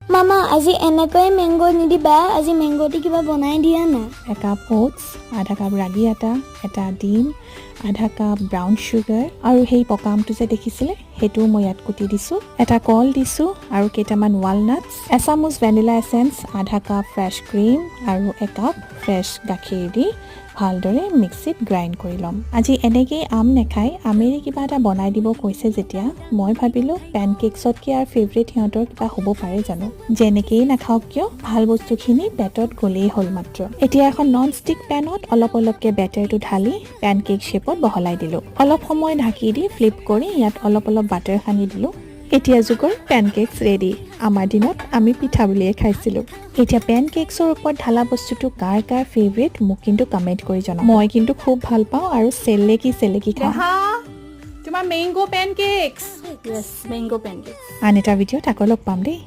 মামা আজি এনেকৈ মেংগো নিদিবা আজি মেংগো দি কিবা বনাই দিয়া না একাপ ওটছ আধা কাপ ৰাগি আটা এটা ডিম আধা কাপ ব্ৰাউন চুগাৰ আৰু সেই পকামটো যে দেখিছিলে সেইটো মই ইয়াত কুটি দিছোঁ এটা কল দিছোঁ আৰু কেইটামান ৱালনাটছ এচামুচ ভেনিলা এছেন্স আধা কাপ ফ্ৰেছ ক্ৰীম আৰু একাপ ফ্ৰেছ গাখীৰ দি ভালদৰে মিক্সিত গ্ৰাইণ্ড কৰি ল'ম আজি এনেকেই আম নেখাই আমেৰি কিবা এটা বনাই দিব কৈছে যেতিয়া মই ভাবিলোঁ পেনকেকছতকৈ আৰু ফেভৰেট সিহঁতৰ কিবা হ'ব পাৰে জানো যেনেকেই নাখাওক কিয় ভাল বস্তুখিনি পেটত গ'লেই হ'ল মাত্ৰ এতিয়া এখন নন ষ্টিক পেনত অলপ অলপকৈ বেটাৰটো ঢালি পেনকেক শ্বেপত বহলাই দিলোঁ অলপ সময় ঢাকি দি ফ্লিপ কৰি ইয়াত অলপ অলপ বাটাৰ সানি দিলোঁ এতিয়া যুগৰ পেনকেকছ ৰেডি আমাৰ দিনত আমি পিঠা বুলিয়ে খাইছিলোঁ এতিয়া পেনকেকছৰ ওপৰত ঢালা বস্তুটো কাৰ কাৰ ফেভৰেট মোক কিন্তু কমেণ্ট কৰি জনাব মই কিন্তু খুব ভাল পাওঁ আৰু চেলেকি খাওঁ তোমাৰ মেংগো পেনকেকছ য়েছ মেংগো পেনকেক আন এটা ভিডিঅ'ত আকৌ লগ পাম দেই